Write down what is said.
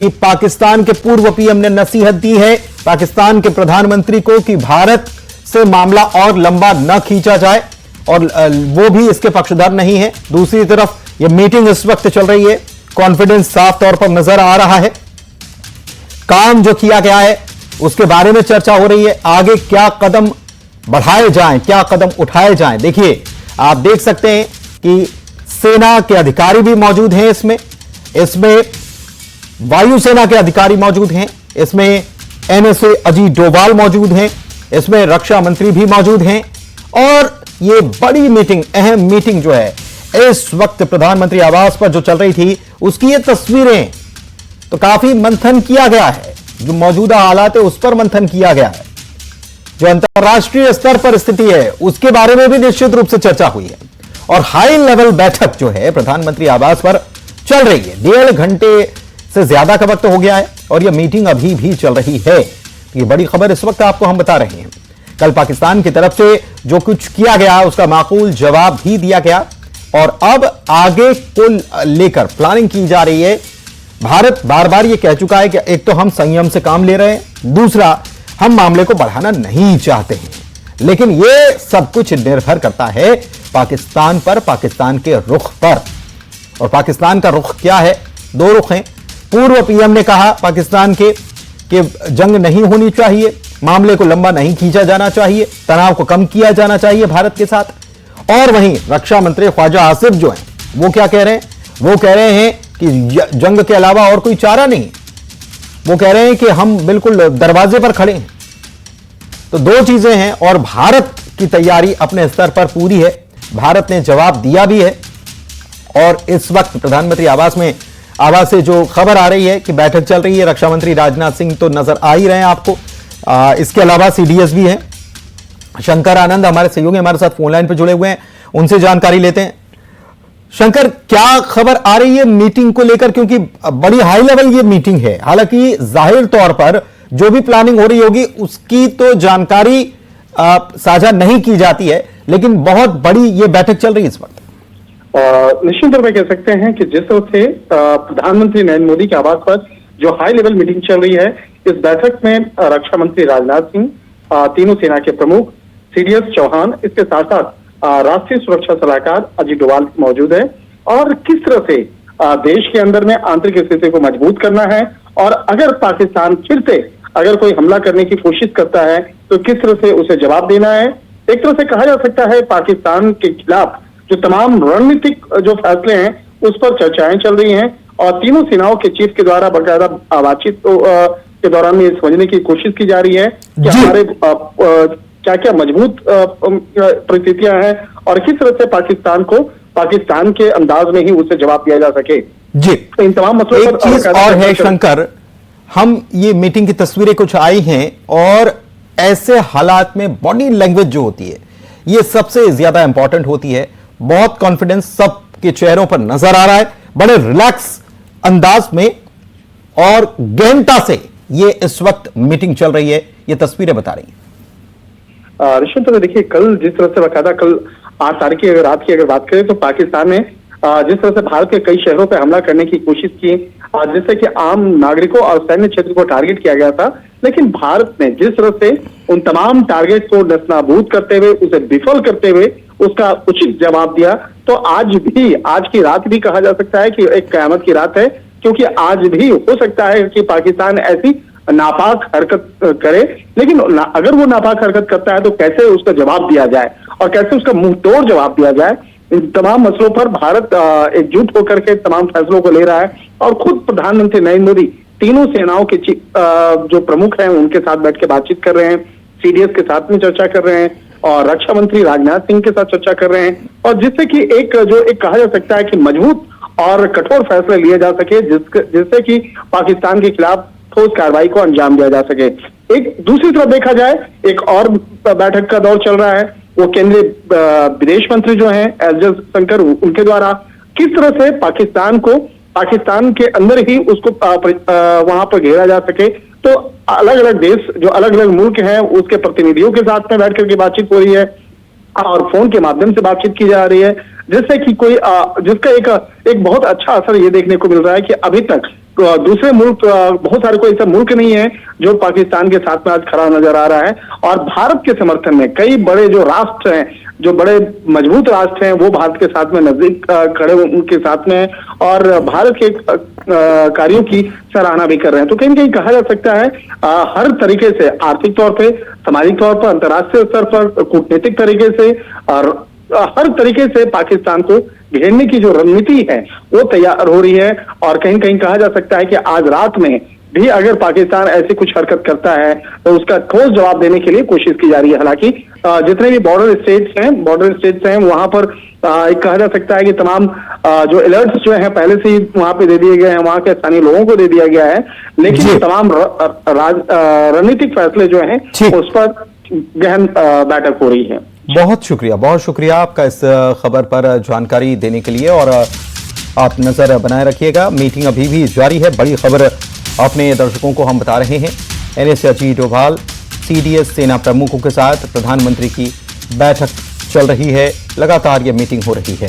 कि पाकिस्तान के पूर्व पीएम ने नसीहत दी है पाकिस्तान के प्रधानमंत्री को कि भारत से मामला और लंबा न खींचा जाए, और वो भी इसके पक्षधर नहीं है। दूसरी तरफ ये मीटिंग इस वक्त चल रही है, कॉन्फिडेंस साफ तौर पर नजर आ रहा है। काम जो किया गया है उसके बारे में चर्चा हो रही है, आगे क्या कदम बढ़ाए जाएं, क्या कदम उठाए जाएं। देखिए, आप देख सकते हैं कि सेना के अधिकारी भी मौजूद हैं, इसमें वायुसेना के अधिकारी मौजूद हैं, इसमें एनएसए अजीत डोभाल मौजूद हैं, इसमें रक्षा मंत्री भी मौजूद हैं। और ये बड़ी मीटिंग, अहम मीटिंग जो है इस वक्त प्रधानमंत्री आवास पर जो चल रही थी, उसकी ये तस्वीरें, तो काफी मंथन किया गया है। जो मौजूदा हालात है उस पर मंथन किया गया है, जो अंतर्राष्ट्रीय स्तर पर स्थिति है उसके बारे में भी निश्चित रूप से चर्चा हुई है। और हाई लेवल बैठक जो है प्रधानमंत्री आवास पर चल रही है, 1.5 घंटे से ज्यादा का वक्त हो गया है और यह मीटिंग अभी भी चल रही है। ये बड़ी खबर इस वक्त आपको हम बता रहे हैं। कल पाकिस्तान की तरफ से जो कुछ किया गया उसका माकूल जवाब भी दिया गया, और अब आगे को लेकर प्लानिंग की जा रही है। भारत बार बार यह कह चुका है कि एक तो हम संयम से काम ले रहे हैं, दूसरा हम मामले को बढ़ाना नहीं चाहते हैं। लेकिन यह सब कुछ निर्भर करता है पाकिस्तान पर, पाकिस्तान के रुख पर। और पाकिस्तान का रुख क्या है? 2 रुख हैं। पूर्व पीएम ने कहा पाकिस्तान के कि जंग नहीं होनी चाहिए, मामले को लंबा नहीं खींचा जाना चाहिए, तनाव को कम किया जाना चाहिए भारत के साथ। और वहीं रक्षा मंत्री ख्वाजा आसिफ जो हैं वो क्या कह रहे हैं? वो कह रहे हैं कि जंग के अलावा और कोई चारा नहीं। वो कह रहे हैं कि हम बिल्कुल दरवाजे पर खड़े हैं। तो 2 चीजें हैं, और भारत की तैयारी अपने स्तर पर पूरी है। भारत ने जवाब दिया भी है। और इस वक्त प्रधानमंत्री आवास से जो खबर आ रही है कि बैठक चल रही है, रक्षा मंत्री राजनाथ सिंह तो नजर आ ही रहे हैं आपको। इसके अलावा सीडीएस भी हैं, शंकर आनंद हमारे सहयोगी हमारे साथ फोन लाइन पर जुड़े हुए हैं, उनसे जानकारी लेते हैं। शंकर, क्या खबर आ रही है मीटिंग को लेकर? क्योंकि बड़ी हाई लेवल ये मीटिंग है, हालांकि जाहिर तौर पर जो भी प्लानिंग हो रही होगी उसकी तो जानकारी साझा नहीं की जाती है, लेकिन बहुत बड़ी ये बैठक चल रही है इस वक्त। निश्चित तौर पर कह सकते हैं कि जिस तरह से प्रधानमंत्री नरेंद्र मोदी के आवास पर जो हाई लेवल मीटिंग चल रही है, इस बैठक में रक्षा मंत्री राजनाथ सिंह, तीनों सेना के प्रमुख सीडीएस चौहान, इसके साथ साथ राष्ट्रीय सुरक्षा सलाहकार अजीत डोभाल मौजूद है। और किस तरह से देश के अंदर में आंतरिक स्थिति को मजबूत करना है, और अगर पाकिस्तान फिर से अगर कोई हमला करने की कोशिश करता है तो किस तरह से उसे जवाब देना है। एक तरह से कहा जा सकता है पाकिस्तान के खिलाफ जो तमाम रणनीतिक जो फैसले हैं उस पर चर्चाएं चल रही हैं। और तीनों सेनाओं के चीफ के द्वारा बाकायदा बातचीत के दौरान में समझने की कोशिश की जा रही है कि हमारे क्या क्या मजबूत परिस्थितियां हैं, और किस तरह से पाकिस्तान को पाकिस्तान के अंदाज में ही उसे जवाब दिया जा सके। जी, तो इन तमाम मसलों पर एक चीज और है शंकर, हम ये मीटिंग की तस्वीरें कुछ आई हैं, और ऐसे हालात में बॉडी लैंग्वेज जो होती है ये सबसे ज्यादा इंपॉर्टेंट होती है। बहुत कॉन्फिडेंस सबके चेहरों पर नजर आ रहा है, बड़े रिलैक्स अंदाज में और गहनता से ये इस वक्त मीटिंग चल रही है, ये तस्वीरें बता रही हैं। ऋषभ, तो देखिए, कल जिस तरह से बकायदा कल 8 तारीख की अगर रात की अगर बात करें तो पाकिस्तान ने जिस तरह से भारत के कई शहरों पर हमला करने की कोशिश की, जिससे कि आम नागरिकों और सैन्य क्षेत्र को टारगेट किया गया था, लेकिन भारत ने जिस तरह से उन तमाम टारगेट को नस्तानाबूद करते हुए, उसे विफल करते हुए उसका उचित जवाब दिया। तो आज की रात भी कहा जा सकता है कि एक कयामत की रात है, क्योंकि आज भी हो सकता है कि पाकिस्तान ऐसी नापाक हरकत करे, लेकिन अगर वो नापाक हरकत करता है तो कैसे उसका जवाब दिया जाए और कैसे उसका मुंह तोड़ जवाब दिया जाए। इन तमाम मसलों पर भारत एकजुट होकर के तमाम फैसलों को ले रहा है, और खुद प्रधानमंत्री नरेंद्र मोदी तीनों सेनाओं के जो प्रमुख हैं उनके साथ बैठ के बातचीत कर रहे हैं, सीडीएस के साथ में चर्चा कर रहे हैं, और रक्षा मंत्री राजनाथ सिंह के साथ चर्चा कर रहे हैं, और जिससे कि एक कहा जा सकता है कि मजबूत और कठोर फैसले लिए जा सके, जिससे कि पाकिस्तान के खिलाफ ठोस कार्रवाई को अंजाम दिया जा सके। एक दूसरी तरफ देखा जाए, एक और बैठक का दौर चल रहा है, वो केंद्रीय विदेश मंत्री जो हैं एस जयशंकर, उनके द्वारा किस तरह से पाकिस्तान के अंदर ही उसको वहां पर घेरा जा सके। तो अलग अलग देश, जो अलग अलग मुल्क हैं, उसके प्रतिनिधियों के साथ में बैठ करके बातचीत हो रही है, और फोन के माध्यम से बातचीत की जा रही है, जिससे कि कोई जिसका एक बहुत अच्छा असर ये देखने को मिल रहा है कि अभी तक दूसरे मुल्क, बहुत सारे कोई ऐसा मुल्क नहीं है जो पाकिस्तान के साथ में आज खड़ा नजर आ रहा है। और भारत के समर्थन में कई बड़े जो राष्ट्र हैं, जो बड़े मजबूत राष्ट्र हैं, वो भारत के साथ में नजदीक खड़े उनके साथ में और भारत के कार्यों की सराहना भी कर रहे हैं। तो कहीं न कहीं कहा जा सकता है हर तरीके से, आर्थिक तौर पे, सामाजिक तौर पर, अंतर्राष्ट्रीय स्तर पर, कूटनीतिक तरीके से और हर तरीके से पाकिस्तान को घेरने की जो रणनीति है वो तैयार हो रही है। और कहीं कहीं कहा जा सकता है कि आज रात में भी अगर पाकिस्तान ऐसी कुछ हरकत करता है तो उसका ठोस जवाब देने के लिए कोशिश की जा रही है। हालांकि जितने भी बॉर्डर स्टेट्स हैं वहां पर एक कहा जा सकता है कि तमाम जो अलर्ट्स जो हैं पहले से ही वहां पे दे दिए गए हैं, वहां के स्थानीय लोगों को दे दिया गया है। लेकिन तमाम रणनीतिक फैसले जो हैं उस पर गहन बैठक हो रही है। बहुत शुक्रिया आपका इस खबर पर जानकारी देने के लिए, और आप नजर बनाए रखिएगा। मीटिंग अभी भी जारी है। बड़ी खबर अपने दर्शकों को हम बता रहे हैं। NS अजीत डोभाल CDS सेना प्रमुखों के साथ प्रधानमंत्री की बैठक चल रही है, लगातार ये मीटिंग हो रही है।